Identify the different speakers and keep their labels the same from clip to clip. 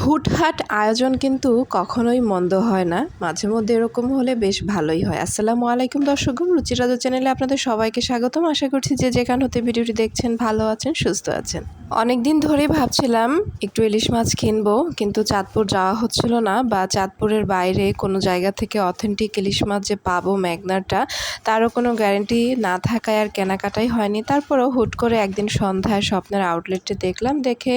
Speaker 1: হুটহাট আয়োজন কিন্তু কখনোই মন্দ হয় না। মাঝে মধ্যে এরকম হলে বেশ ভালোই হয়। আসসালামু আলাইকুম দর্শকগণ, রুচি রাজু চ্যানেলে আপনাদের সবাইকে স্বাগতম। আশা করছি যে যেখান হতে ভিডিওটি দেখছেন ভালো আছেন, সুস্থ আছেন। অনেকদিন ধরেই ভাবছিলাম একটু ইলিশ মাছ কিনবো, কিন্তু চাঁদপুর যাওয়া হচ্ছিল না, বা চাঁদপুরের বাইরে কোনো জায়গা থেকে অথেন্টিক ইলিশ মাছ যে পাবো ম্যাগনারটা, তারও কোনো গ্যারান্টি না থাকায় আর কেনাকাটাই হয়নি। তারপরেও হুট করে একদিন সন্ধ্যায় স্বপ্নের আউটলেটে দেখলাম, দেখে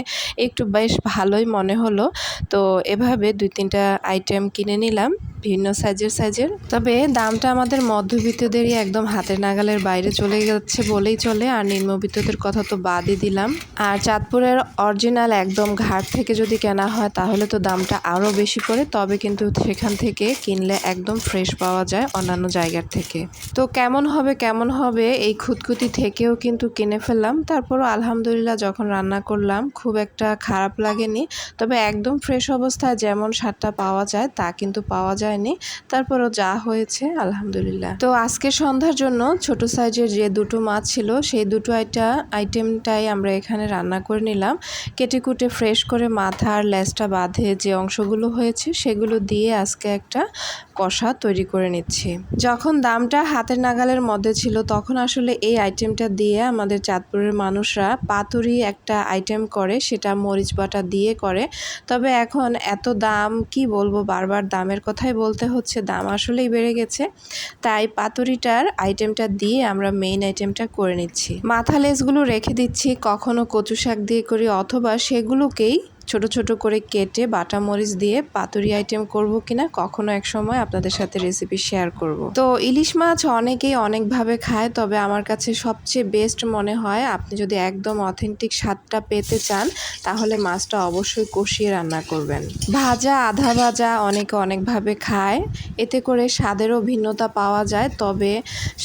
Speaker 1: একটু বেশ ভালোই মনে হলো। তো এভাবে 2-3টা আইটেম কিনে নিলাম বিভিন্ন সাইজের। তবে দামটা আমাদের মধ্যবিত্তদেরই একদম হাতের নাগালের বাইরে চলে যাচ্ছে বলেই চলে, আর নিম্নবিত্তদের কথা তো বাদই দিলাম। আর চাঁদপুরের অরিজিনাল একদম ঘাট থেকে যদি কেনা হয় তাহলে তো দামটা আরও বেশি পড়ে, তবে কিন্তু সেখান থেকে কিনলে একদম ফ্রেশ পাওয়া যায় অন্যান্য জায়গার থেকে। তো কেমন হবে এই খুঁতখুঁতি থেকেও কিন্তু কিনে ফেললাম। তারপরও আলহামদুলিল্লাহ যখন রান্না করলাম খুব একটা খারাপ লাগেনি। তবে একদম ফ্রেশ অবস্থায় যেমন স্বাদটা পাওয়া যায় তা কিন্তু পাওয়া যায়নি। তারপরও যা হয়েছে আলহামদুলিল্লাহ। তো আজকে সন্ধ্যার জন্য ছোট সাইজের যে দুটো মাছ ছিল সেই দুটো আইটেমটাই আমরা এখানে রান্না করে নিলাম। কেটে কুটে ফ্রেশ করে মাথা আর লেজটা বাঁধে যে অংশগুলো হয়েছে সেগুলো দিয়ে আজকে একটা কষা তৈরি করে নিচ্ছি। যখন দামটা হাতের নাগালের মধ্যে ছিল তখন আসলে এই আইটেমটা দিয়ে আমাদের চাঁদপুরের মানুষরা পাতুরি একটা আইটেম করে, সেটা মরিচ বাটা দিয়ে করে। তবে এখন এত দাম, কি বলবো, বারবার দামের কথাই বলতে হচ্ছে, দাম আসলেই বেড়ে গেছে। তাই পাতুরিটার আইটেমটা দিয়ে আমরা মেইন আইটেমটা করে নিচ্ছি। মাথা লেজগুলো রেখে দিচ্ছি, কখনো কচু শাক দিয়ে করি, অথবা সেগুলোকেই ছোট ছোট করে কেটে বাটা মরিচ দিয়ে পাতুরি আইটেম করব কিনা কখনো এক সময় আপনাদের সাথে রেসিপি শেয়ার করব। তো ইলিশ মাছ অনেকেই অনেকভাবে খায়, তবে আমার কাছে সবচেয়ে বেস্ট মনে হয় আপনি যদি একদম অথেন্টিক স্বাদটা পেতে চান তাহলে মাছটা অবশ্যই কষিয়ে রান্না করবেন। ভাজা, আধা ভাজা অনেকে অনেকভাবে খায়, এতে করে স্বাদেরও ভিন্নতা পাওয়া যায়। তবে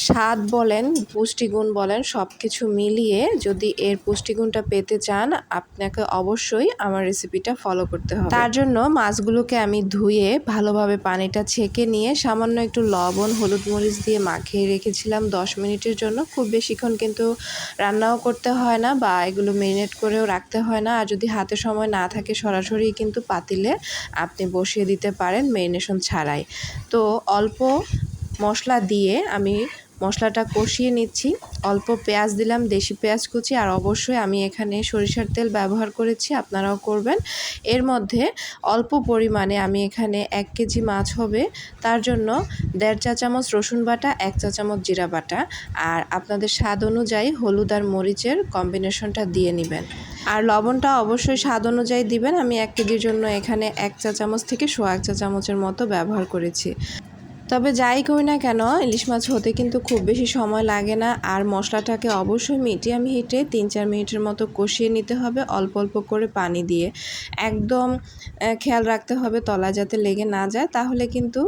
Speaker 1: স্বাদ বলেন, পুষ্টিগুণ বলেন, সব কিছু মিলিয়ে যদি এর পুষ্টিগুণটা পেতে চান আপনাকে অবশ্যই আমার রেসিপিটা ফলো করতে হবে। তার জন্য মাছগুলোকে আমি ধুয়ে ভালোভাবে পানিটা ছেঁকে নিয়ে সামান্য একটু লবণ, হলুদ, মরিচ দিয়ে মাখিয়ে রেখেছিলাম 10 মিনিটের জন্য। খুব বেশিক্ষণ কিন্তু রান্নাও করতে হয় না, বা এগুলো মেরিনেট করেও রাখতে হয় না। আর যদি হাতে সময় না থাকে সরাসরি কিন্তু পাতিলে আপনি বসিয়ে দিতে পারেন মেরিনেশন ছাড়াই। তো অল্প মশলা দিয়ে আমি মশলাটা কষিয়ে নিচ্ছি। অল্প পেঁয়াজ দিলাম, দেশি পেঁয়াজ কুচি, আর অবশ্যই আমি এখানে সরিষার তেল ব্যবহার করেছি, আপনারাও করবেন। এর মধ্যে অল্প পরিমাণে আমি এখানে 1 কেজি মাছ হবে, তার জন্য 1.5 চা চামচ রসুন বাটা, 1 চা চামচ জিরা বাটা, আর আপনাদের স্বাদ অনুযায়ী হলুদ আর মরিচের কম্বিনেশনটা দিয়ে নেবেন। আর লবণটা অবশ্যই স্বাদ অনুযায়ী দিবেন। আমি 1 কেজির জন্য এখানে 1 চা চামচ থেকে 1.25 চা চামচের মতো ব্যবহার করেছি। তবে যাই করি না কেন ইলিশ মাছ হতে কিন্তু খুব বেশি সময় লাগে না। আর মশলাটাকে অবশ্যই মিডিয়াম হিটে 3-4 মিনিটের মতো কষিয়ে নিতে হবে, অল্প অল্প করে পানি দিয়ে। একদম খেয়াল রাখতে হবে তলায় যাতে লেগে না যায়, তাহলে কিন্তু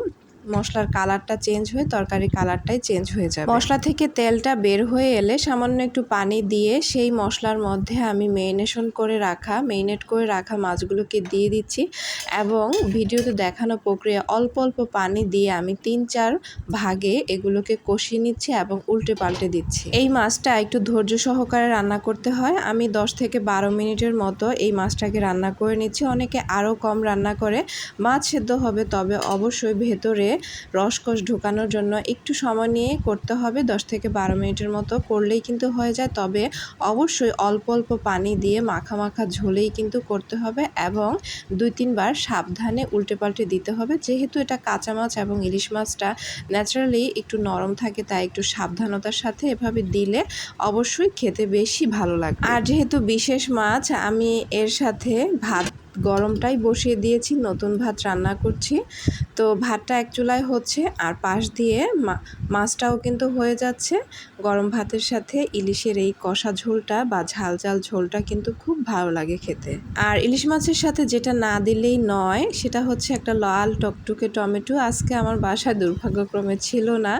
Speaker 1: মশলার কালারটা চেঞ্জ হয়ে তরকারির কালারটাই চেঞ্জ হয়ে যাবে। মশলা থেকে তেলটা বের হয়ে এলে সামান্য একটু পানি দিয়ে সেই মশলার মধ্যে আমি মেরিনেট করে রাখা মাছগুলোকে দিয়ে দিচ্ছি, এবং ভিডিওতে দেখানো প্রক্রিয়া অল্প অল্প পানি দিয়ে আমি 3-4 ভাগে এগুলোকে কষিয়ে নিচ্ছি এবং উল্টে পাল্টে দিচ্ছি। এই মাছটা একটু ধৈর্য সহকারে রান্না করতে হয়। আমি 10 থেকে 12 মিনিটের মতো এই মাছটাকে রান্না করে নিচ্ছি। অনেকে আরও কম রান্না করে। মাছ সেদ্ধ হবে, তবে অবশ্যই ভেতরে রসকস ঢোকানোর জন্য একটু সময় নিয়ে করতে হবে। 10 থেকে 12 মিনিটের মতো করলেই কিন্তু হয়ে যায়। তবে অবশ্যই অল্প অল্প পানি দিয়ে মাখা মাখা ঝোলেই কিন্তু করতে হবে, এবং 2-3 বার সাবধানে উল্টে পাল্টে দিতে হবে। যেহেতু এটা কাঁচা মাছ এবং ইলিশ মাছটা ন্যাচারালি একটু নরম থাকে, তাই একটু সাবধানতার সাথে এভাবে দিলে অবশ্যই খেতে বেশি ভালো লাগবে। আর যেহেতু বিশেষ মাছ, আমি এর সাথে ভাত গরমটাই বসিয়ে দিয়েছি, নতুন ভাত রান্না করছি। তো ভাতটা এক চুলায় হচ্ছে, আর পাশ দিয়ে মাছটাও কিন্তু হয়ে যাচ্ছে। গরম ভাতের সাথে ইলিশের এই কষা ঝোলটা বা ঝাল ঝোলটা কিন্তু খুব ভালো লাগে খেতে। আর ইলিশ মাছের সাথে যেটা না দিলেই নয় সেটা হচ্ছে একটা লাল টকটকে টমেটো। আজকে আমার বাসায় দুর্ভাগ্যক্রমে ছিল না,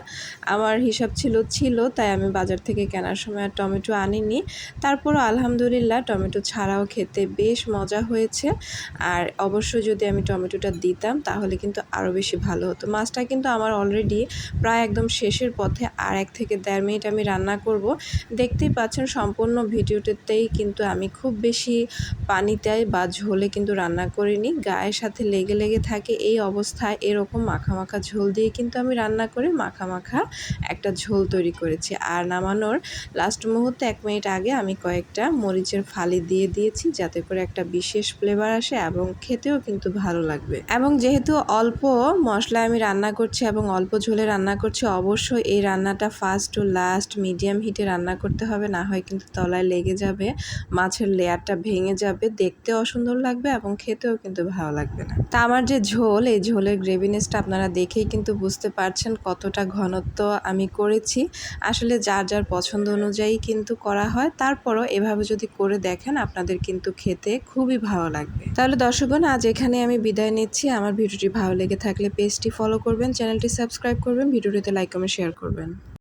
Speaker 1: আমার হিসাব ছিল, তাই আমি বাজার থেকে কেনার সময় আর টমেটো আনিনি। তারপরও আলহামদুলিল্লাহ টমেটো ছাড়াও খেতে বেশ মজা হয়েছে। আর অবশ্যই যদি আমি টমেটোটা দিতাম তাহলে কিন্তু আরও বেশি ভালো হতো। মাছটা কিন্তু আমার অলরেডি প্রায় একদম শেষের পথে আর 1 থেকে 1.5 মিনিট আমি রান্না করব। দেখতেই পাচ্ছেন সম্পূর্ণ ভিডিওটাতেই কিন্তু আমি খুব বেশি পানিতে বা ঝোলে কিন্তু রান্না করিনি। গায়ের সাথে লেগে লেগে থাকে এই অবস্থায় এরকম মাখা মাখা ঝোল দিয়ে কিন্তু আমি রান্না করে মাখা মাখা একটা ঝোল তৈরি করেছি। আর নামানোর লাস্ট মুহূর্তে 1 মিনিট আগে আমি কয়েকটা মরিচের ফালি দিয়ে দিয়েছি, যাতে করে একটা বিশেষ ফ্লেভার আসে এবং খেতেও কিন্তু ভালো লাগবে। এবং যেহেতু অল্প মশলায় আমি রান্না করছি এবং অল্প ঝোলে রান্না করছি, অবশ্যই এই রান্নাটা ফার্স্ট টু লাস্ট মিডিয়াম হিটে রান্না করতে হবে, না হয় কিন্তু তলায় লেগে যাবে, মাছের লেয়ারটা ভেঙে যাবে, দেখতে অসুন্দর লাগবে এবং খেতেও কিন্তু ভালো লাগবে না। তা আমার যে ঝোল, এই ঝোলের গ্রেভিনেসটা আপনারা দেখেই কিন্তু বুঝতে পারছেন কতটা ঘনত্ব আমি করেছি। আসলে যার যার পছন্দ অনুযায়ী কিন্তু করা হয়, তারপরও এভাবে যদি করে দেখেন আপনাদের কিন্তু খেতে খুবই ভালো লাগবে। তাহলে দর্শকগণ, আজ এখানে আমি বিদায় নিচ্ছি। আমার ভিডিওটি ভালো লেগে থাকলে পেজটি ফলো করবেন, চ্যানেলটি সাবস্ক্রাইব করবেন, ভিডিওটিতে লাইক কমেন্ট শেয়ার করবেন।